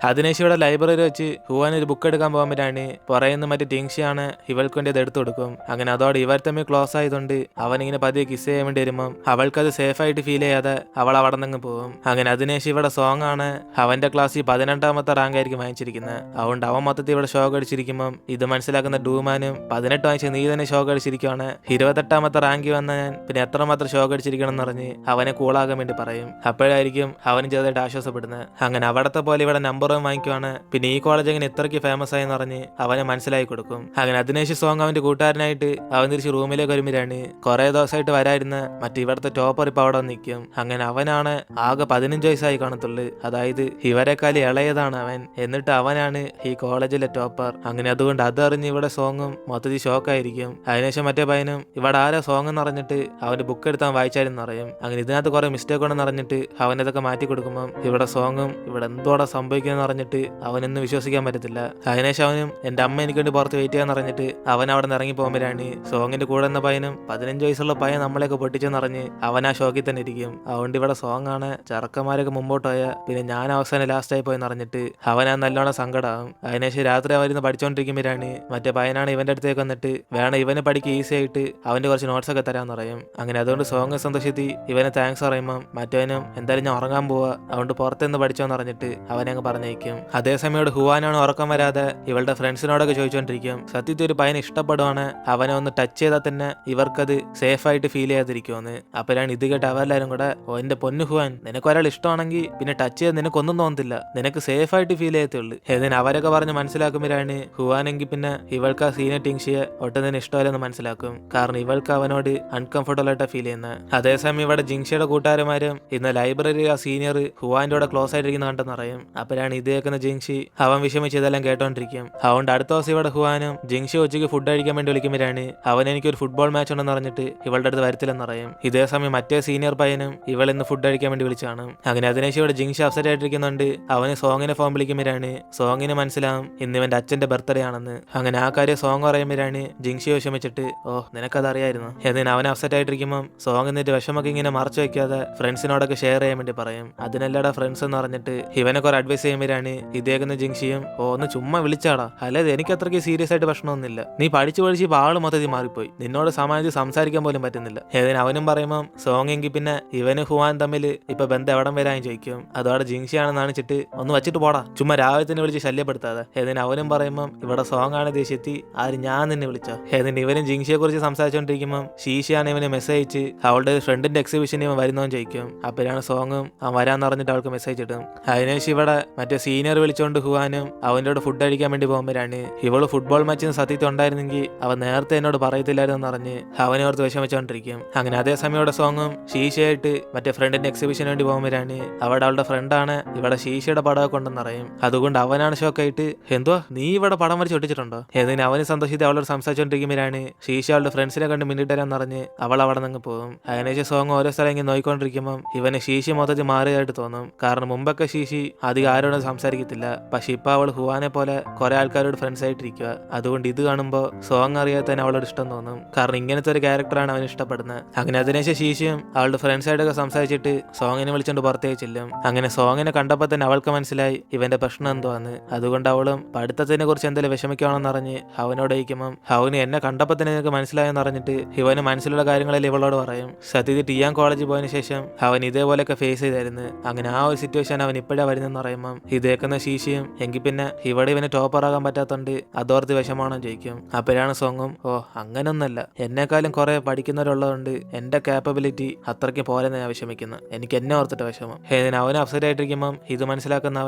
അതിനേശം ഇവിടെ ലൈബ്രറി വെച്ച് ഹുവാൻ ഒരു ബുക്ക് എടുക്കാൻ പോകുമ്പോഴാണ് പറയുന്ന മറ്റേ ടിങ്ഷിയാണ് ഇവൾക്ക് വേണ്ടി അത് എടുത്തു കൊടുക്കും. അങ്ങനെ അതോടെ ഇവർ തമ്മിൽ ക്ലോസ് ആയതുകൊണ്ട് അവനിങ്ങനെ പതിയെ കിസ് ചെയ്യാൻ വേണ്ടി വരുമ്പം അവൾക്കത് സേഫ് ആയിട്ട് ഫീൽ ചെയ്യാതെ അവൾ അവിടെ നിന്ന് പോകും. അങ്ങനെ അതിനേശം ഇവിടെ സോങ് ആണ് അവന്റെ ക്ലാസ്സിൽ 18ാമത്തെ റാങ്ക് ആയിരിക്കും വാങ്ങിച്ചിരിക്കുന്നത്. അതുകൊണ്ട് അവൻ മൊത്തത്തിൽ ഇവിടെ ഷോക്ക് അടിച്ചിരിക്കുമ്പം ഇത് മനസ്സിലാക്കുന്ന ഡൂമാനും 18 വാങ്ങിച്ച് നീ തന്നെ ഷോക്ക് അടിച്ചിരിക്കുവാണ്, 28ാമത്തെ റാങ്ക് വന്ന ഞാൻ പിന്നെ എത്രമാത്രം ഷോക്ക് അടിച്ചിരിക്കണം എന്ന് പറഞ്ഞ് അവനെ കൂളാകാൻ വേണ്ടി പറയും. അപ്പോഴായിരിക്കും അവനും ചെറുതായിട്ട് ആശ്വാസപ്പെടുന്നത്. അങ്ങനെ അവിടത്തെ പോലെ ഇവിടെ നമ്പർ വാങ്ങിക്കുവാണ്. പിന്നെ ഈ കോളേജ് എങ്ങനെ ഇത്രയ്ക്ക് ഫേമസ് ആയെന്ന് പറഞ്ഞ് അവനെ മനസ്സിലാക്കി കൊടുക്കും. അങ്ങനെ അതിനേശം സോങ് അവന്റെ കൂട്ടുകാരനായിട്ട് അവൻ തിരിച്ച് റൂമിലേക്ക് വരുമ്പോഴാണ് കുറെ ദിവസമായിട്ട് വരായിരുന്ന മറ്റേ ഇവിടുത്തെ ടോപ്പർ ഇപ്പൊ അവിടെ നിൽക്കും. അങ്ങനെ അവനാണ് ആകെ 15 വയസ്സായി കാണത്തുള്ളു, അതായത് ഇവരെക്കാളും ഇളയതാണ് അവൻ. എന്നിട്ട് അവനാണ് ഈ കോളേജിലെ ടോപ്പർ. അങ്ങനെ അതുകൊണ്ട് അതറിഞ്ഞ് ഇവിടെ സോങ്ങും മൊത്തത്തിൽ ഷോക്കായിരിക്കും. അതിനുശേഷം മറ്റേ പയ്യനും ഇവിടെ ആരാ സോങ് എന്ന് പറഞ്ഞിട്ട് അവന്റെ ബുക്ക് എടുത്താൻ വായിച്ചായിരുന്നു അറിയും. അങ്ങനെ ഇതിനകത്ത് കുറെ മിസ്റ്റേക്ക് ഉണ്ടെന്ന് അറിഞ്ഞിട്ട് അവൻ ഇതൊക്കെ മാറ്റി കൊടുക്കുമ്പോൾ ഇവിടെ സോങ്ങും ഇവിടെ എന്തോടെ സംഭവിക്കുന്ന പറഞ്ഞിട്ട് അവനൊന്നും വിശ്വസിക്കാൻ പറ്റത്തില്ല. അതിനേശം അവനും എന്റെ അമ്മ എനിക്ക് വേണ്ടി പുറത്ത് വെയിറ്റ് ചെയ്യാന്ന് പറഞ്ഞിട്ട് അവൻ അവിടെ നിന്ന് ഇറങ്ങി പോകുമ്പോഴാണ് സോങ്ങിന്റെ കൂടെ എന്ന പയ്യനും 15 വയസ്സുള്ള പയ്യൻ നമ്മളെയൊക്കെ പൊട്ടിച്ചെന്ന് അറിഞ്ഞ് അവൻ ആ ഷോക്കിൽ തന്നെ ഇരിക്കും. അതുകൊണ്ട് ഇവിടെ സോങ് ആണ് ചെറുക്കന്മാരൊക്കെ മുമ്പോട്ട് പോയ പിന്നെ ഞാൻ അവസാനം ലാസ്റ്റ് ആയി പോയെന്ന് അറിഞ്ഞിട്ട് അവൻ നല്ലോണം സങ്കടമാകും. അതിനേശം രാത്രി അവരുന്ന് പഠിച്ചുകൊണ്ടിരിക്കുമ്പോഴാണ് മറ്റേ പയ്യനാണ് ഇവന്റെ അടുത്തേക്ക് വന്നിട്ട് വേണം ഇവന് പഠിക്കുക ഈസി ആയിട്ട് അവന്റെ കുറച്ച് നോട്ട്സ് ഒക്കെ തരാന്ന് പറയും. അങ്ങനെ അതുകൊണ്ട് സോങ് സന്തോഷത്തി ഇവനെ താങ്ക്സ് പറയുമ്പോൾ മറ്റവനും എന്തായാലും ഞാൻ ഉറങ്ങാൻ പോവാ, അതുകൊണ്ട് പുറത്തുനിന്ന് പഠിച്ചോന്ന് പറഞ്ഞിട്ട് അവനെ അങ്ങ് പറഞ്ഞേക്കും. അതേസമയം ഹുവാനാണ് ഉറക്കം വരാതെ ഇവളുടെ ഫ്രണ്ട്സിനോടൊക്കെ ചോദിച്ചോണ്ടിരിക്കും. സത്യത്തിൽ ഒരു പയ്യനെ ഇഷ്ടപ്പെടുവാണ്, അവനെ ഒന്ന് ടച്ച് ചെയ്താൽ തന്നെ ഇവർക്കത് സേഫ് ആയിട്ട് ഫീൽ ചെയ്യാതിരിക്കുമെന്ന്. അപ്പോഴാണ് ഇത് കേട്ട് അവരെല്ലാരും കൂടെ എന്റെ പൊന്നു ഹുവാൻ, നിനക്ക് ഒരാൾ ഇഷ്ടമാണെങ്കിൽ പിന്നെ ടച്ച് ചെയ്ത് നിനക്കൊന്നും തോന്നത്തില്ല, നിനക്ക് സേഫ് ആയിട്ട് ഫീൽ ചെയ്യത്തുള്ളൂ. ഏതിന് അവരൊക്കെ പറഞ്ഞ് മനസ്സിലാക്കുമ്പോഴാണ് ഹുവാനെങ്കിൽ പിന്നെ ഇവൾക്ക് ആ സീനിയർ ടിങ്ഷിയെ ഒട്ടും തന്നെ ഇഷ്ടമല്ലെന്ന് മനസ്സിലാക്കും. കാരണം ഇവൾക്ക് അവനോട് അൺകംഫർട്ടബിൾ ആയിട്ടാണ് ഫീൽ ചെയ്യുന്നത്. അതേസമയം ഇവിടെ ജിങ്ഷിയുടെ കൂട്ടുകാരന്മാരും ഇന്ന് ലൈബ്രറി ആ സീനിയർ ഹുവാന്റെ കൂടെ ക്ലോസ് ആയിട്ടിരിക്കുന്ന കണ്ടെന്ന് അറിയും. അപ്പോഴാണ് ഇത് കേൾക്കുന്ന ജിങ്ഷി അവൻ വിഷമിച്ച് ഇതെല്ലാം കേട്ടോണ്ടിരിക്കും. അതുകൊണ്ട് അടുത്ത ദിവസം ഇവിടെ ഹുവാനും ജിങ്ഷി ഉച്ചയ്ക്ക് ഫുഡ് കഴിക്കാൻ വേണ്ടി വിളിക്കുമ്പോഴാണ് അവൻ എനിക്കൊരു ഫുട്ബോൾ മാച്ച് ഉണ്ടെന്ന് പറഞ്ഞിട്ട് ഇവളുടെ അടുത്ത് വരത്തില്ലെന്ന് അറിയും. ഇതേ സമയം മറ്റേ സീനിയർ പയ്യനും ഇവൾ ഇന്ന് ഫുഡ് കഴിക്കാൻ വേണ്ടി വിളിച്ചാണ്. അങ്ങനെ അതിനേശം ഇവിടെ ജിങ്ഷി അപ്സെറ്റ് ആയിട്ടിരിക്കുന്നുണ്ട്. അവന് സോങ്ങിനെ ഫോൺ വിളിക്കുമ്പോഴാണ് സോങ്ങിന് മനസ്സിലാവും ഇന്ന് ഇവന്റെ അച്ഛന്റെ ബർത്ത്ഡേ ആണെന്ന്. അങ്ങനെ ആ കാര്യം സോങ് പറയുമ്പോഴാണ് ജിങ്ഷി വിഷമിച്ചിട്ട് നിനക്കത് അറിയായിരുന്നു. എന്നിന് അവൻ അപ്സെറ്റ് ആയിട്ടിരിക്കുമ്പോൾ സോങ് എന്നിട്ട് വിഷമൊക്കെ ഇങ്ങനെ മറച്ചു വെക്കാതെ ഫ്രണ്ട്സിനോടൊക്കെ ഷെയർ ചെയ്യാൻ വേണ്ടി പറയും. അതിനല്ലടാ ഫ്രണ്ട്സ് എന്ന് പറഞ്ഞിട്ട് ഇവനെ കുറെ അഡ്വൈസ് ചെയ്യുമ്പോഴാണ് ഇതേക്കുന്ന ജിങ്ഷിയും ഒന്ന് ചുമ്മാ വിളിച്ചാടാ, അല്ലാതെ എനിക്ക് അത്രയ്ക്ക് സീരിയസ് ആയിട്ട് പ്രശ്നമൊന്നുമില്ല, നീ പഠിച്ചു ഇപ്പൊ ആള് മൊത്തത്തിൽ മാറിപ്പോയി, നിന്നോട് സമാനിച്ച് സംസാരിക്കാൻ പോലും പറ്റുന്നില്ല. ഏതിന് അവനും പറയുമ്പോൾ സോങ് എങ്കിൽ പിന്നെ ഇവന് ഹുവാൻ തമ്മിൽ ഇപ്പൊ ബന്ധം എവിടം വരാൻ ചോദിക്കും. അതോടെ ജിങ്ഷിയാണെന്ന് കാണിച്ചിട്ട് ഒന്ന് വെച്ചിട്ട് പോടാ, ചുമ്മാ രാവിലെ തന്നെ വിളിച്ച് ശല്യപ്പെടുത്താതെ. ഏതിന് അവനും പറയുമ്പോൾ ഇവിടെ സോങ് ആണ് ദേഷ്യത്തി ആര് ഞാൻ നിന്നെ വിളിച്ചോ. ഏതിന് ഇവനും ജിങ്ഷിയെ കുറിച്ച് സംസാരിച്ചോണ്ടിരിക്കുമ്പോൾ ഷീഷയാണ് ഇവന് മെസ്സേജ് അയച്ച് അവളുടെ ഫ്രണ്ടിന്റെ എക്സിബിഷന് ഇവൻ വരുന്നോന്ന് ചോദിക്കും. അപ്പോഴാണ് സോങ്ങും അവൻ വരാന്ന് പറഞ്ഞിട്ട് അവൾക്ക് മെസ്സേജ് ഇടും. അതിനുശേഷം ഇവിടെ മറ്റേ സീനിയർ വിളിച്ചോണ്ട് ഹുവാനും അവൻ്റെ കൂടെ ഫുഡ് കഴിക്കാൻ വേണ്ടി പോകുമ്പോഴാണ് ഇവള് ഫുട്ബോൾ മാച്ചിന് സത്യത്തിൽ ഉണ്ടായിരുന്നെങ്കിൽ അവൻ നേരത്തെ എന്നോട് പറയത്തില്ലായിരുന്നു പറഞ്ഞ് അവനെ ഓർത്ത് വിഷമിച്ചോണ്ടിരിക്കും. അങ്ങനെ അതേസമയം ഇവിടെ സോങ്ങും ഷീഷയായിട്ട് മറ്റേ ഫ്രണ്ടിന്റെ എക്സിബിഷന് വേണ്ടി പോകുമ്പോഴാണ് അവിടെ അവളുടെ ഫ്രണ്ടാണ് ഇവിടെ ഷീഷയുടെ പടമൊക്കെ ഉണ്ടെന്ന് അറിയും. അതുകൊണ്ട് അവനാണ് ഷോക്കായിട്ട് എന്തുവാ നീ ഇവിടെ പടം വരച്ച് ഒട്ടിച്ചിട്ടുണ്ടോ. ഏതിന് അവന് സന്തോഷത്തിൽ അവളോട് സംസാരിച്ചോണ്ടിരിക്കുമ്പോഴാണ് ഷീഷ അവളുടെ ഫ്രണ്ട്സിനെ കണ്ട് മിന്നിട്ടരാന്ന് പറഞ്ഞ് അവൾ അവിടെ നിന്ന് പോകും. അതിനുശേഷം സോങ് ഓരോ സ്ഥലം ഇങ്ങനെ നോയിക്കൊണ്ടിരിക്കുമ്പോൾ ഇവന് ഷീഷി മൊത്തത്തിൽ മാറിയതായിട്ട് തോന്നും. കാരണം മുമ്പൊക്കെ ഷീഷി അധികം ആരോടും സംസാരിക്കത്തില്ല, പക്ഷെ ഇപ്പൊ അവൾ ഹുവാനെ പോലെ കുറെ ആൾക്കാരോട് ഫ്രണ്ട്സ് ആയിട്ടിരിക്കുക. അതുകൊണ്ട് ഇത് കാണുമ്പോൾ സോങ് അറിയാതെ തന്നെ അവളോട് ഇഷ്ടം തോന്നും. കാരണം ഇങ്ങനത്തെ ഒരു ക്യാരക്ടറാണ് അവന് ഇഷ്ടപ്പെടുന്നത്. അങ്ങനെ അതിനുശേഷം ഷീഷയും അവളുടെ ഫ്രണ്ട്സ് ആയിട്ടൊക്കെ സംസാരിച്ചിട്ട് സോങ്ങിനെ വിളിച്ചോണ്ട് പുറത്തേക്ക് ചെല്ലും. അങ്ങനെ സോങ്ങിനെ കണ്ടപ്പോൾ തന്നെ അവൾക്ക് മനസ്സിലായി ഇവന്റെ പ്രശ്നം എന്തുവാന്ന്. അതുകൊണ്ട് അവളും പഠിത്തത്തിനെ കുറിച്ച് എന്തെങ്കിലും വിഷമിക്കുകയാണെന്ന് അറിഞ്ഞ് അവനോട് ചോദിക്കുമ്പോൾ അവന് എന്നെ കണ്ടപ്പോൾ തന്നെ നിനക്ക് മനസ്സിലായെന്ന് പറഞ്ഞിട്ട് ഇവന് മനസ്സിലുള്ള കാര്യങ്ങളെല്ലാം ഇവളോട് പറയും. സത്യത്തിൽ ടിയാൻ കോളേജിൽ പോയതിനു ശേഷം അവൻ ഇതേപോലെയൊക്കെ ഫേസ് ചെയ്തായിരുന്നു. അങ്ങനെ ആ ഒരു സിറ്റുവേഷൻ അവൻ ഇപ്പോഴാ വരുന്നെന്ന് പറയുമ്പോൾ ഇതേക്കുന്ന ശീശയും എങ്കിൽ പിന്നെ ഇവിടെ ഇവന് ടോപ്പറാകാൻ പറ്റാത്തോണ്ട് അതോർത്ത് വിഷമാണെന്ന് ചോദിക്കും. അപ്പോഴാണ് സോങ്ങും അങ്ങനൊന്നല്ല, എന്നെക്കാളും കുറെ പഠിക്കുന്നവരുള്ളതുകൊണ്ട് എന്റെ കാപ്പബിലിറ്റി അത്രയ്ക്ക് പോലെന്ന് ഞാൻ വിഷമിക്കുന്നു, എനിക്ക് എന്നെ ഓർത്തിട്ട് വിഷമം. അവന് അപ്സെറ്റ് ആയിട്ടിരിക്കുമ്പോൾ ഇത് മനസ്സിലാക്കുന്ന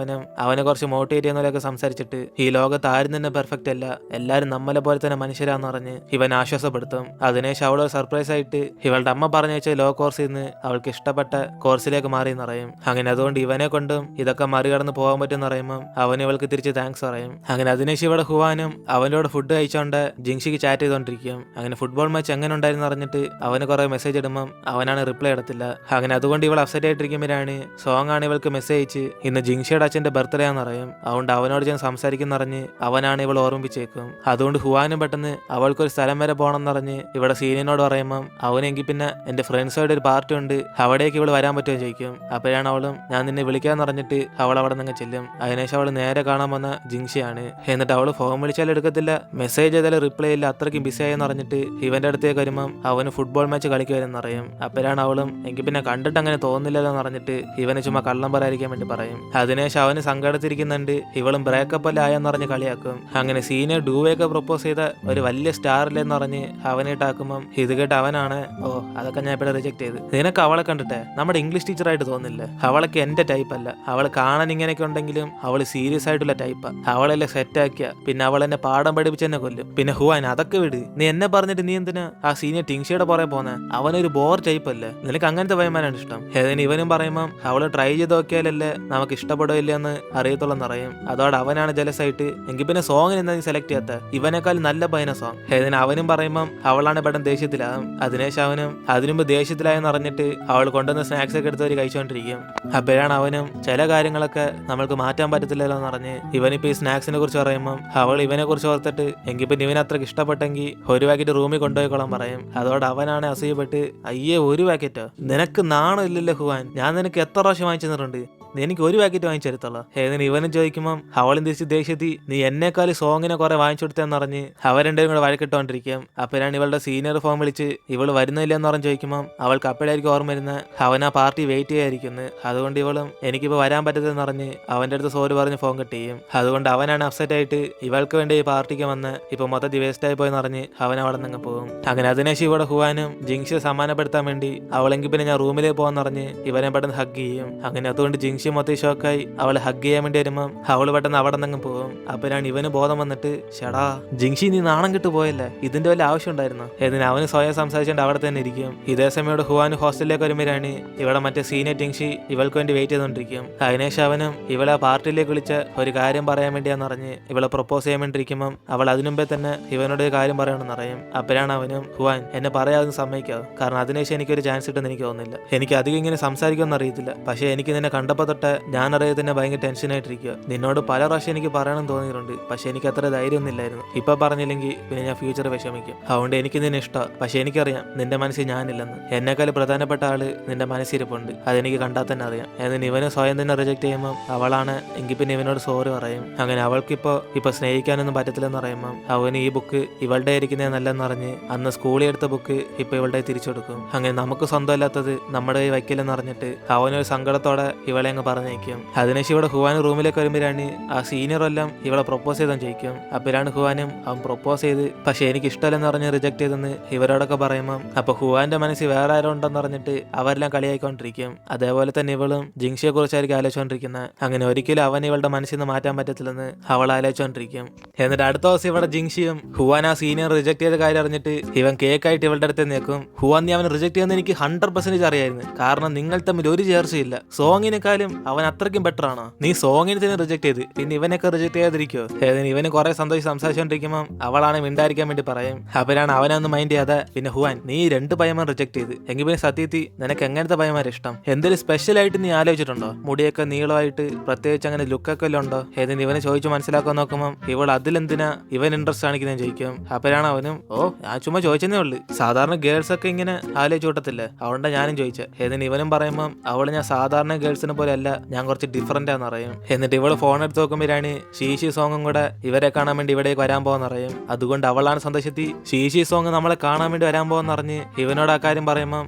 അവനെ കുറച്ച് മോട്ടിവേറ്റ് ചെയ്യുന്നവരൊക്കെ സംസാരിച്ചിട്ട് ഈ ലോകത്ത് ആരും തന്നെ പെർഫെക്റ്റ് അല്ല, എല്ലാരും നമ്മളെ പോലെ തന്നെ മനുഷ്യരാന്ന് പറഞ്ഞ് ഇവൻ ആശ്വാസപ്പെടുത്തും. അതിനുശേഷം അവള് സർപ്രൈസ് ആയിട്ട് ഇവളുടെ അമ്മ പറഞ്ഞു വെച്ച ലോ കോഴ്സിൽ നിന്ന് അവൾക്ക് ഇഷ്ടപ്പെട്ട കോഴ്സിലേക്ക് മാറി എന്നറിയും. അങ്ങനെ അതുകൊണ്ട് ഇവനെ കൊണ്ടും ഇതൊക്കെ മറികടന്ന് പോകാൻ പോകാൻ പറ്റുമെന്ന് പറയുമ്പോൾ അവൻ ഇവൾക്ക് തിരിച്ച് താങ്ക്സ് പറയും. അങ്ങനെ അതിനുശേഷം ഇവിടെ ഹുവാനും അവനോട് ഫുഡ് കഴിച്ചോണ്ട് ജിങ്ഷിക്ക് ചാറ്റ് ചെയ്തോണ്ടിരിക്കും. അങ്ങനെ ഫുട്ബോൾ മാച്ച് എങ്ങനെ ഉണ്ടായിരുന്നു അറിഞ്ഞിട്ട് അവന് കുറെ മെസ്സേജ് ഇടുമ്പോൾ അവനാണ് റിപ്ലൈ എടുത്തില്ല. അങ്ങനെ അതുകൊണ്ട് ഇവൾ അപ്സെറ്റ് ആയിട്ടിരിക്കുമ്പോഴാണ് സോങ് ആണ് ഇവൾക്ക് മെസ്സേജ് അയച്ച് ഇന്ന് ജിങ്ഷിയുടെ അച്ഛന്റെ ബർത്ത്ഡേ ആണെന്ന് പറയും. അതുകൊണ്ട് അവനോട് ഞാൻ സംസാരിക്കുന്നറിഞ്ഞ് അവനാണ് ഇവൾ ഓർമ്മിപ്പിച്ചേക്കും. അതുകൊണ്ട് ഹുവാനും പെട്ടെന്ന് അവൾക്കൊരു സ്ഥലം വരെ പോകണം എന്നറിഞ്ഞ് ഇവിടെ സീനിയനോട് പറയുമ്പോൾ അവനെങ്കിൽ പിന്നെ എന്റെ ഫ്രണ്ട്സോടെ ഒരു പാർട്ടി ഉണ്ട്, അവിടേക്ക് ഇവൾ വരാൻ പറ്റുമോ ചോദിക്കും. അപ്പോഴാണ് അവളും ഞാൻ നിന്നെ വിളിക്കാന്ന് പറഞ്ഞിട്ട് അവൾ അവിടെ നിന്ന് ചെല്ലും. അതിനുശേഷം അവൾ നേരെ കാണാൻ വന്ന ജിങ്ഷിയാണ്. എന്നിട്ട് അവൾ ഫോൺ വിളിച്ചാൽ എടുക്കത്തില്ല, മെസ്സേജ് ചെയ്താലും റിപ്ലൈ ഇല്ല, അത്രയ്ക്കും ബിസി ആയെന്ന് പറഞ്ഞിട്ട് ഇവന്റെ അടുത്തേക്ക് വരുമ്പം അവന് ഫുട്ബോൾ മാച്ച് കളിക്കുമെന്ന് അറിയും. അപ്പോഴാണ് അവളും എനിക്ക് പിന്നെ കണ്ടിട്ട് അങ്ങനെ തോന്നില്ലല്ലോ എന്ന് പറഞ്ഞിട്ട് ഇവന് ചുമ്മാ കള്ളം പറയാതിരിക്കാൻ വേണ്ടി പറയും. അതിനുശേഷം അവന് സങ്കടത്തിരിക്കുന്നുണ്ട്. ഇവളും ബ്രേക്കപ്പ് അല്ല ആയെന്ന് പറഞ്ഞ് കളിയാക്കും. അങ്ങനെ സീനിയർ ഡൂവേക്ക് പ്രപ്പോസ് ചെയ്ത ഒരു വലിയ സ്റ്റാറില്ലെന്ന് പറഞ്ഞ് അവനായിട്ടാക്കുമ്പം ഇത് കേട്ട് അവനാണ് ഓ അതൊക്കെ ഞാൻ ഇവിടെ റിജക്ട് ചെയ്ത്. നിനക്ക് അവളെ കണ്ടിട്ടെ നമ്മുടെ ഇംഗ്ലീഷ് ടീച്ചറായിട്ട് തോന്നില്ല, അവളൊക്കെ എന്റെ ടൈപ്പ് അല്ല, അവൾ കാണാൻ ഇങ്ങനെയൊക്കെ ഉണ്ടെങ്കിലും അവള് സീരിയസ് ആയിട്ടുള്ള ടൈപ്പാ, അവളെല്ലാം സെറ്റ് ആക്കിയ പിന്നെ അവൾ എന്നെ പാഠം പഠിപ്പിച്ച് എന്നെ കൊല്ലും. പിന്നെ ഹുവാൻ അതൊക്കെ വിട്, നീ എന്നെ പറഞ്ഞിട്ട് നീ എന്തിനാ ആ സീനിയർ ടിങ്ഷിയുടെ പുറകെ പോന്നെ, അവനൊരു ബോർ ടൈപ്പ് അല്ലേ, നിനക്ക് അങ്ങനത്തെ പയ്യന്മാരാണ് ഇഷ്ടം. ഏതിന് ഇവനും പറയുമ്പം അവള് ട്രൈ ചെയ്ത് നോക്കിയാലല്ലേ നമുക്ക് ഇഷ്ടപ്പെടില്ല എന്ന് അറിയത്തുള്ളെന്ന് പറയും. അതോടെ അവനാണ് ജലസ് ആയിട്ട് എങ്കിൽ പിന്നെ സോങ്ങിന് എന്താ നീ സെലക്ട് ചെയ്യാത്ത, ഇവനേക്കാൾ നല്ല പയ്യന സോങ്. ഏതിന് അവനും പറയുമ്പം അവളാണ് പെട്ടെന്ന് ദേഷ്യത്തിലാകും. അതിനുശേഷം അവനും അതിനുമ്പ് ദേഷ്യത്തിലായെന്ന് അറിഞ്ഞിട്ട് അവൾ കൊണ്ടുവന്ന സ്നാക്സ് ഒക്കെ എടുത്തവര് കഴിച്ചുകൊണ്ടിരിക്കും. അപ്പോഴാണ് അവനും ചില കാര്യങ്ങളൊക്കെ നമ്മൾക്ക് മാറ്റാൻ പറ്റത്തില്ലല്ലോ എന്ന് പറഞ്ഞ് ഇവനിപ്പോ ഈ സ്നാക്സിനെ കുറിച്ച് പറയുമ്പോൾ അവൾ ഇവനെ കുറിച്ച് ഓർത്തിട്ട് എങ്കിൽ പിന്നെ ഇവൻ അത്രയ്ക്ക് ഇഷ്ടപ്പെട്ടെങ്കിൽ ഒരു പാക്കറ്റ് റൂമിൽ കൊണ്ടുപോയിക്കോളാൻ പറയും. അതോടെ അവനാണ് അസൂയപ്പെട്ട് അയ്യേ ഒരു പാക്കറ്റോ, നിനക്ക് നാണം ഇല്ലല്ലോ ഹുവാൻ, ഞാൻ നിനക്ക് എത്ര പ്രാവശ്യം വാങ്ങിച്ചു തന്നിട്ടുണ്ട്, എനിക്ക് ഒരു പാക്കറ്റ് വാങ്ങിച്ചെടുത്തുള്ള. ഏതിന് ഇവനും ചോദിക്കുമ്പം അവളും തിരിച്ച് ദേഷ്യത്തി നീ എന്നെക്കാൾ സോങ്ങിനെ കുറെ വാങ്ങിച്ചു കൊടുത്തെന്ന് പറഞ്ഞ് അവർ രണ്ടുപേരും കൂടെ വഴക്കിട്ടോണ്ടിരിക്കും. അപ്പോഴാണ് ഇവളുടെ സീനിയർ ഫോൺ വിളിച്ച് ഇവള് വരുന്നില്ല എന്ന് പറഞ്ഞ് ചോദിക്കുമ്പോൾ അവൾക്ക് അപ്പോഴായിരിക്കും ഓർമ്മ വരുന്നത് അവൻ ആ പാർട്ടി വെയിറ്റ് ചെയ്യാതിരിക്കുന്നത്. അതുകൊണ്ട് ഇവളും എനിക്കിപ്പോൾ വരാൻ പറ്റത്തെന്ന് പറഞ്ഞ് അവന്റെ അടുത്ത് സോറി പറഞ്ഞ് ഫോൺ കട്ട് ചെയ്യും. അതുകൊണ്ട് അവനാണ് അപ്സെറ്റ് ആയിട്ട് ഇവൾക്ക് വേണ്ടി ഈ പാർട്ടിക്ക് വന്ന് ഇപ്പൊ മൊത്തത്തിൽ വേസ്റ്റ് ആയി പോയെന്ന് പറഞ്ഞ് അവൻ അവിടെ നിന്ന് പോകും. അങ്ങനെ അതിനുശേഷം ഇവിടെ ഹുവാനും ജിങ്ഷിയെ സമ്മാനപ്പെടുത്താൻ വേണ്ടി അവളെങ്കിൽ പിന്നെ ഞാൻ റൂമിലേക്ക് പോകാന്ന് പറഞ്ഞ് ഇവനെ പെട്ടെന്ന് ഹഗ് ചെയ്യും. അങ്ങനെ അതുകൊണ്ട് ജിങ്ഷി മൊത്തം ഷോക്കായി അവളെ ഹഗ് ചെയ്യാൻ വേണ്ടി വരുമ്പം അവള് പെട്ടെന്ന് അവിടെ നിന്ന് പോകും. അപ്പോഴാണ് ഇവന് ബോധം വന്നിട്ട് ഷടാ ജിങ്ഷി നീ നാണം കിട്ടു പോയല്ലേ, ഇതിന്റെ വല്ല ആവശ്യം ഉണ്ടായിരുന്നു. ഏതിന് അവന് സ്വയം സംസാരിച്ചുകൊണ്ട് അവിടെ തന്നെ ഇരിക്കും. ഇതേ സമയം ഹുവാൻ ഹോസ്റ്റലിലേക്ക് വരുമ്പോഴാണ് ഇവിടെ മറ്റേ സീനിയർ ജിങ്ഷി ഇവൾക്ക് വേണ്ടി വെയിറ്റ് ചെയ്തുകൊണ്ടിരിക്കും. അതിനുശേഷം അവനും ഇവളെ പാർട്ടിയിലേക്ക് വിളിച്ച ഒരു കാര്യം പറയാൻ വേണ്ടിയാന്ന് പറഞ്ഞ് ഇവളെ പ്രപ്പോസ് ചെയ്യാൻ വേണ്ടിയിരിക്കുമ്പം അവൾ അതിനുമ്പേ തന്നെ ഇവനോട് ഒരു കാര്യം പറയണമെന്ന് അറിയും. അപ്പോഴാണ് അവനും ഹുവാൻ എന്നെ പറയാതെ സമ്മതിക്കാവും, കാരണം അതിനുശേഷം എനിക്കൊരു ചാൻസ് കിട്ടുമെന്ന് എനിക്ക് തോന്നുന്നില്ല, എനിക്ക് അധികം ഇങ്ങനെ സംസാരിക്കുമെന്ന് അറിയത്തില്ല, പക്ഷേ എനിക്ക് നിന്നെ കണ്ടപ്പോൾ തൊട്ട് ഞാൻ അറിയാതെ ഭയങ്കര ടെൻഷനായിട്ടിരിക്കുക, നിന്നോട് പല പ്രാവശ്യം എനിക്ക് പറയണം തോന്നിയിട്ടുണ്ട്, പക്ഷെ എനിക്ക് അത്ര ധൈര്യമൊന്നും ഇല്ലായിരുന്നു, ഇപ്പൊ പറഞ്ഞില്ലെങ്കിൽ പിന്നെ ഞാൻ ഫ്യൂച്ചർ വിഷമിക്കും, അതുകൊണ്ട് എനിക്ക് നിന്നെ ഇഷ്ടമാണ്, പക്ഷെ എനിക്കറിയാം നിന്റെ മനസ്സിൽ ഞാനില്ലെന്ന്, എന്നെക്കാൾ പ്രധാനപ്പെട്ട ആള് നിന്റെ മനസ്സിരിപ്പുണ്ട്, അതെനിക്ക് കണ്ടാൽ തന്നെ അറിയാം. എന്നിട്ട് ഇവന് സ്വയം തന്നെ റിജക്ട് ചെയ്യുമ്പോൾ അവളാണ് എങ്കിൽ പിന്നെ ഇവനോട് സോറി പറയും. അങ്ങനെ അവൾക്കിപ്പോ സ്നേഹിക്കാനൊന്നും പറ്റത്തില്ലെന്ന് പറയുമ്പോൾ അവന് ഈ ബുക്ക് ഇവളുടെ ഇരിക്കുന്നത് നല്ലതെന്ന് പറഞ്ഞ് അന്ന് സ്കൂളിൽ എടുത്ത ബുക്ക് ഇപ്പൊ ഇവളുടെ തിരിച്ചു കൊടുക്കും. അങ്ങനെ നമുക്ക് സ്വന്തമല്ലാത്തത് നമ്മുടെ കൈ വയ്ക്കില്ലെന്ന് പറഞ്ഞിട്ട് അവനൊരു സങ്കടത്തോടെ ഇവളെ അങ്ങ് പറഞ്ഞേക്കും. അതിനുശേഷം ഇവിടെ ഹുവാൻ റൂമിലേക്ക് വരുമ്പോഴാണ് ആ സീനിയർ എല്ലാം ഇവളെ പ്രപ്പോസ് ചെയ്തെന്ന് ചോദിക്കും. അപ്പോഴാണ് ഹുവാനും അവൻ പ്രപ്പോസ് ചെയ്ത് പക്ഷെ എനിക്ക് ഇഷ്ടമല്ലെന്ന് പറഞ്ഞ് റിജക്ട് ചെയ്തെന്ന് ഇവരോടൊക്കെ പറയുമ്പോൾ അപ്പൊ ഹുവാന്റെ മനസ്സിൽ വേറെ ആരോ ഉണ്ടെന്ന് പറഞ്ഞിട്ട് അവരെല്ലാം കളിയായിക്കൊണ്ടിരിക്കും. അതേപോലെ തന്നെ ഇവളും ജിങ്ഷിയെ കുറിച്ചായിരിക്കും ആലോചിച്ചുകൊണ്ടിരിക്കുന്നത്. അങ്ങനെ ഒരിക്കലും അവൻ ഇവളുടെ മനസ്സിൽ നിന്ന് മാറ്റാൻ പറ്റത്തില്ലെന്ന് അവൾ ആലോചിച്ചുകൊണ്ടിരിക്കും. എന്നിട്ട് അടുത്ത ദിവസം ഇവിടെ ജിങ്ഷിയും ഹുവാൻ ആ സീനിയർ റിജക്ട് ചെയ്ത കാര്യം അറിഞ്ഞിട്ട് ഇവൻ കേക്കായിട്ട് ഇവളുടെ അടുത്ത് നിൽക്കും. ഹുവാൻ നീ അവൻ റിജക്ട് ചെയ്യുന്ന എനിക്ക് 100% അറിയായിരുന്നു, കാരണം നിങ്ങൾ തമ്മിൽ ഒരു ചേർച്ചയില്ല, സോങ്ങിനെക്കാളും അവൻ അത്രയ്ക്കും ബെറ്റർ ആണോ, നീ സോങ്ങിന് തന്നെ റിജക്ട് ചെയ്ത് പിന്നെ ഇവനൊക്കെ റിജക്ട് ചെയ്യാതിരിക്കോ. ഇവന് കുറെ സന്തോഷം സംസാരിച്ചോണ്ടിരിക്കുമ്പോൾ അവളാണ് മിണ്ടായിരിക്കാൻ വേണ്ടി പറയും. അപ്പോഴാണ് അവനൊന്നും മൈൻഡ് ചെയ്യാതെ പിന്നെ ഹുവാൻ നീ 2 പയ്യന്മാർ റിജക്ട് ചെയ്ത് എങ്കിൽ പിന്നെ സത്യത്തിൽ നിനക്ക് എങ്ങനത്തെ പയ്യന്മാരെ ഇഷ്ടം, എന്തെങ്കിലും സ്പെഷ്യൽ ആയിട്ട് നീ ആലോചിച്ചിട്ടുണ്ടോ, മുടിയൊക്കെ നീളമായിട്ട് പ്രത്യേകിച്ച് അങ്ങനെ ലുക്കൊക്കെ എല്ലാം ഉണ്ടോ. ഇവനെ ചോദിച്ചു മനസ്സിലാക്കാൻ നോക്കുമ്പോൾ ഇവൾ അതിലെന്തിനാ ഇവൻ ഇൻട്രസ്റ്റ് കാണിക്കുന്നതെന്ന് ചോദിക്കും. അപ്പോഴാണ് അവനും ഓ ഞാൻ ചുമ്മാ ചോദിച്ചതേ ഉള്ളു, സാധാരണ ഗേൾസ് ഒക്കെ ഇങ്ങനെ ആലോചിച്ച് കൂട്ടത്തില്ലേ, അതുകൊണ്ടാണ് ഞാനും ചോദിച്ചത്. ഇവനും പറയുമ്പോൾ അവള് ഞാൻ സാധാരണ ഗേൾസിനെ പോലെ അല്ല, ഞാൻ കുറച്ച് ഡിഫറൻ്റ് ആണെന്ന് അറിയും. എന്നിട്ട് ഇവള് ഫോൺ എടുത്ത് നോക്കുമ്പോഴാണ് ശീശി സോങ്ങും കൂടെ ഇവരെ കാണാൻ വേണ്ടി ഇവിടേക്ക് വരാൻ പോകുന്ന അറിയും. അതുകൊണ്ട് അവളാണ് സന്തോഷത്തി ശീശി സോങ് നമ്മളെ കാണാൻ വേണ്ടി വരാൻ പോകുന്ന അറിഞ്ഞ് ഇവനോട് ആ കാര്യം പറയുമ്പോൾ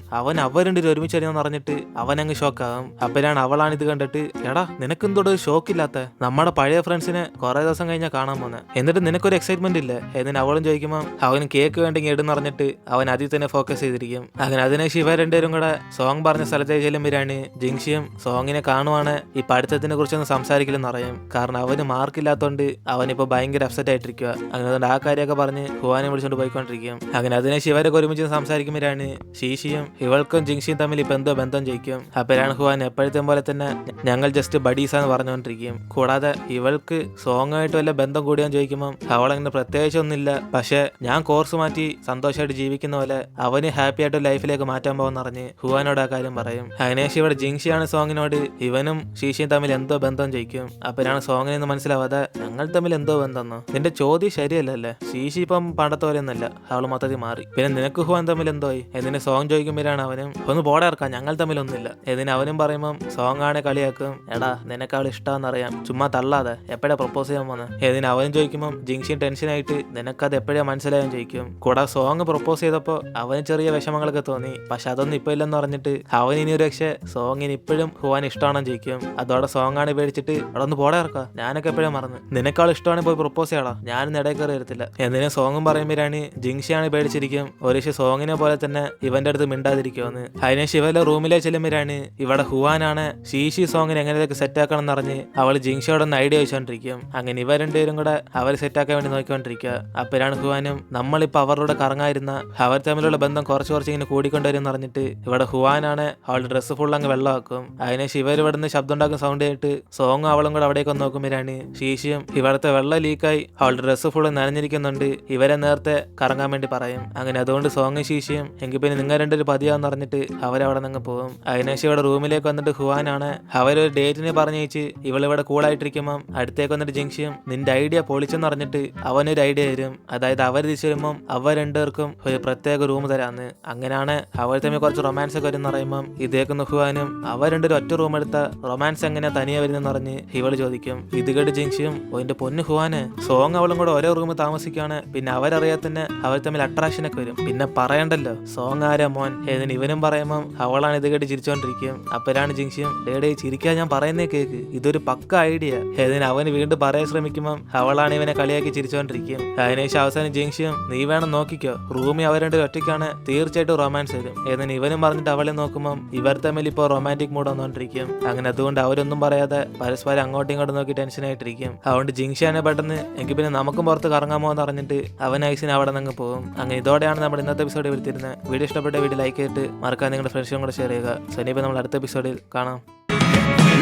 അവരുണ്ട് ഒരുമിച്ച് വരുമെന്ന് പറഞ്ഞിട്ട് അവൻ അങ്ങ് ഷോക്കാകും. അപ്പോഴാണ് അവളാണ് ഇത് കണ്ടിട്ട് എടാ നിനക്കെന്തോട് ഒരു ഷോക്കില്ലാത്ത, നമ്മുടെ പഴയ ഫ്രണ്ട്സിനെ കുറെ ദിവസം കഴിഞ്ഞാൽ കാണാൻ പോകുന്നത്, എന്നിട്ട് നിനക്കൊരു എക്സൈറ്റ്മെന്റ് ഇല്ലേ. എന്നിട്ട് അവളും ചോദിക്കുമ്പോൾ അവന് കേക്ക് വേണ്ടെങ്കിൽ എടുന്നറിഞ്ഞിട്ട് അവൻ അതിൽ തന്നെ ഫോക്കസ് ചെയ്തിരിക്കും. അങ്ങനെ അതിനുശേഷം ഇവർ രണ്ടുപേരും കൂടെ സോങ് പറഞ്ഞ സ്ഥലത്തേക്ക് ചെല്ലുമ്പോഴാണ് ജിങ്ഷിയും സോങ്ങിനെ കാണാൻ കാണുവാണ് ഈ പഠിത്തത്തിനെ കുറിച്ചൊന്നും സംസാരിക്കില്ലെന്ന് അറിയും. കാരണം അവന് മാർക്കില്ലാത്തോണ്ട് അവനിപ്പോ ഭയങ്കര അപ്സെറ്റ് ആയിട്ടിരിക്കുക. അങ്ങനെ അതുകൊണ്ട് ആ കാര്യമൊക്കെ പറഞ്ഞ് ഹുവാനെ വിളിച്ചോണ്ട് പോയിക്കൊണ്ടിരിക്കും. അങ്ങനെ അതിനെ ശിവരൊക്കെ ഒരുമിച്ച് സംസാരിക്കുമ്പോഴാണ് ഷീഷിയും ഇവൾക്കും ജിങ്ഷിയും തമ്മിൽ ഇപ്പൊ എന്തോ ബന്ധം ജയിക്കും. അപ്പോഴാണ് ഹുവാൻ എപ്പോഴത്തെ പോലെ തന്നെ ഞങ്ങൾ ജസ്റ്റ് ബഡീസാന്ന് പറഞ്ഞുകൊണ്ടിരിക്കും. കൂടാതെ ഇവൾക്ക് സോങ്ങായിട്ട് വല്ല ബന്ധം കൂടിയാന്ന് ചോദിക്കുമ്പോൾ അവളങ്ങനെ പ്രത്യേകിച്ചൊന്നുമില്ല, പക്ഷെ ഞാൻ കോഴ്സ് മാറ്റി സന്തോഷമായിട്ട് ജീവിക്കുന്ന പോലെ അവന് ഹാപ്പി ആയിട്ട് ലൈഫിലേക്ക് മാറ്റാൻ പോകുന്ന അറിഞ്ഞ് ഹുവാനോട് ആ കാര്യം പറയും. അതിനേശം ഇവിടെ ജിങ്ഷിയാണ് സോങ്ങിനോട് ഇവനും ഷീഷിയും തമ്മിൽ എന്തോ ബന്ധം ജയിക്കും. അപ്പോഴാണ് സോങ്ങിന് നിന്ന് മനസ്സിലാവാതെ ഞങ്ങൾ തമ്മിൽ എന്തോ ബന്ധമെന്നോ. നിന്റെ ചോദ്യം ശരിയല്ലല്ലേ, ഷീഷി ഇപ്പം പണ്ടത്തെ പോലെയൊന്നല്ല, അവള് മൊത്തത്തിൽ മാറി. പിന്നെ നിനക്ക് ഹുവാൻ തമ്മിൽ എന്തോയി എന്നിന് സോങ് ചോദിക്കുമ്പോഴാണ് അവനും ഒന്ന് ബോർഡ് ഇറക്കാം, ഞങ്ങൾ തമ്മിലൊന്നുമില്ല എന്നിന് അവനും പറയുമ്പം സോങ് ആണെ കളിയാക്കും. എടാ നിനക്ക് അവൾ ഇഷ്ടമാണെന്നറിയാം, ചുമ്മാ തള്ളാതെ, എപ്പോഴാ പ്രപ്പോസ് ചെയ്യാൻ വന്ന് ഏതിന് അവനും ചോദിക്കുമ്പോൾ ജിങ്ഷിയും ടെൻഷനായിട്ട് നിനക്കത് എപ്പോഴാ മനസ്സിലായെന്ന് ചോദിക്കും. കൂടാതെ സോങ് പ്രപ്പോസ് ചെയ്തപ്പോൾ അവന് ചെറിയ വിഷമങ്ങളൊക്കെ തോന്നി, പക്ഷെ അതൊന്നും ഇപ്പൊ ഇല്ലെന്ന് പറഞ്ഞിട്ട് അവൻ ഇനി ഒരു പക്ഷേ സോങ്ങിന് ഇപ്പോഴും ഹുവാൻ ഇഷ്ടമാണെന്ന് ചോദിക്കും. അതോടെ സോങ് ആണ് പേടിച്ചിട്ട് അവിടെ ഒന്ന് ബോർഡ് ഇറക്കാം, ഞാനൊക്കെ എപ്പോഴും മറന്ന്, നിനക്കാൾ ഇഷ്ടമാണെങ്കിൽ പോയി പ്രപ്പോസ് ചെയ്യടാ, ഞാനും ഇടയിൽ കയറി വരത്തില്ല എന്തിനു സോങ്ങും പറയുമ്പോഴാണ് ജിങ്ഷിയാണ് പേടിച്ചിരിക്കും. ഒരു സോങ്ങിനെ പോലെ തന്നെ ഇവന്റെ അടുത്ത് മിണ്ടാതിരിക്കുമെന്ന്. അതിനെ ശിവന്റെ റൂമിലെ ചെല്ലുമ്പോഴാണ് ഇവിടെ ഹുവാനാണ് ഷീഷി സോങ്ങിന് എങ്ങനെയൊക്കെ സെറ്റാക്കണം എന്നറിഞ്ഞ് അവൾ ജിങ്ഷിയോട് ഒന്ന് ഐഡിയ വെച്ചോണ്ടിരിക്കും. അങ്ങനെ ഇവ രണ്ടുപേരും കൂടെ അവർ സെറ്റാക്കാൻ വേണ്ടി നോക്കിക്കൊണ്ടിരിക്കുക. അപ്പോഴാണ് ഹുവാനും നമ്മളിപ്പോൾ അവരുടെ കറങ്ങായിരുന്ന അവർ തമ്മിലുള്ള ബന്ധം കുറച്ച് ഇങ്ങനെ കൂടിക്കൊണ്ടുവരും പറഞ്ഞിട്ട് ഇവിടെ ഹുവാനാണ് അവളുടെ ഡ്രസ്സ് ഫുൾ അങ്ങ് വെള്ളമാക്കും. അതിനെ ശിവർ ഇവിടുന്ന് ശബ്ദം ഉണ്ടാക്കുന്ന സൗണ്ട് കേട്ട് സോങ്ങും അവളും കൂടെ അവിടേക്ക് നോക്കുമ്പോഴാണ് ഷീഷിയും ഇവിടുത്തെ വെള്ളം ലീക്കായി അവളുടെ ഡ്രസ്സ് ഫുള്ള് നനഞ്ഞിരിക്കുന്നുണ്ട്, ഇവരെ നേരത്തെ കറങ്ങാൻ വേണ്ടി പറയും. അങ്ങനെ അതുകൊണ്ട് സോങ്ങും ഷീഷിയും എങ്കിൽ പിന്നെ നിങ്ങൾ രണ്ടൊരു പതിയാന്ന് പറഞ്ഞിട്ട് അവരവിടെ നിന്ന് പോകും. അതിനേശം ഇവിടെ റൂമിലേക്ക് വന്നിട്ട് ഹുവാനാണ് അവരൊരു ഡേറ്റിന് പറഞ്ഞേച്ച് ഇവളിവിടെ കൂളായിട്ടിരിക്കുമ്പം അടുത്തേക്ക് വന്നിട്ട് ജിങ്ഷിയും നിന്റെ ഐഡിയ പൊളിച്ചെന്ന് പറഞ്ഞിട്ട് അവനൊരു ഐഡിയ തരും. അതായത് അവർ തിരിച്ചു വരുമ്പം അവർ രണ്ടുപേർക്കും ഒരു പ്രത്യേക റൂം തരാന്ന്. അങ്ങനെയാണ് അവർ തമ്മിൽ കുറച്ച് റൊമാൻസ് ഒക്കെ വരുന്ന പറയുമ്പം ഇതേക്ക് ഹുവാനും അവർ രണ്ടൊരു ഒറ്റ റൂം എടുത്ത റൊമാൻസ് എങ്ങനെയാ തനിയെ വരുന്നെന്ന് പറഞ്ഞ് ഇവള് ചോദിക്കും. ഇത് കേട്ട് ജിങ്ഷിയും ഓന്റെ പൊന്നു ഹുവാന് സോങ് അവളും കൂടെ ഒരേ റൂമിൽ താമസിക്കുകയാണ്, പിന്നെ അവരറിയാതെ തന്നെ അവർ തമ്മിൽ അട്രാക്ഷൻ ഒക്കെ വരും, പിന്നെ പറയണ്ടല്ലോ സോങ് ആരാ മോൻ ഏതിന് ഇവനും പറയുമ്പം അവളാണ് ഇത് കേട്ട് ചിരിച്ചോണ്ടിരിക്കും. അപ്പോഴാണ് ജിങ്ഷിയും ഡേഡേ ചിരിക്കാൻ ഞാൻ പറയുന്നേ കേക്ക്, ഇതൊരു പക്ക ഐഡിയ ഏതിന് അവന് വീണ്ടും പറയാൻ ശ്രമിക്കുമ്പം അവളാണ് ഇവനെ കളിയാക്കി ചിരിച്ചോണ്ടിരിക്കും. അതിനേശം അവസാനം ജിങ്ഷിയും നീ വേണം നോക്കിക്കോ, റൂമിൽ അവർ രണ്ടും ഒറ്റയ്ക്കാണ്, തീർച്ചയായിട്ടും റൊമാൻസ് വരും ഏതിന് ഇവനും പറഞ്ഞിട്ട് അവളെ നോക്കുമ്പം ഇവർ തമ്മിൽ ഇപ്പോൾ റൊമാൻറ്റിക് മൂഡ് വന്നുകൊണ്ടിരിക്കും. അങ്ങനെ അതുകൊണ്ട് അവരൊന്നും പറയാതെ പരസ്പരം അങ്ങോട്ടും ഇങ്ങോട്ടും നോക്കി ടെൻഷൻ ആയിട്ടിരിക്കും. അതുകൊണ്ട് ജിങ്ഷിയാനെ പെട്ടെന്ന് എങ്കിൽ പിന്നെ നമുക്കും പുറത്ത് കറങ്ങാമോ എന്ന് പറഞ്ഞിട്ട് അവൻ ഐസിന് അവിടെ നിന്ന് പോകും. അങ്ങനെ ഇതോടെയാണ് നമ്മൾ ഇന്നത്തെ എപ്പിസോഡ് വരുത്തിരുന്നത്. വീഡിയോ ഇഷ്ടപ്പെട്ട വീഡിയോ ലൈക്ക് ചെയ്തിട്ട് മറക്കാൻ നിങ്ങളുടെ ഫ്രണ്ട്സും കൂടെ ഷെയർ ചെയ്യുക. സോ ഇനിയിപ്പോൾ നമ്മൾ അടുത്ത എപ്പിസോഡിൽ കാണാം.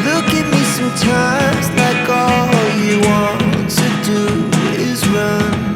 Look at me sometimes like all you want to do is run.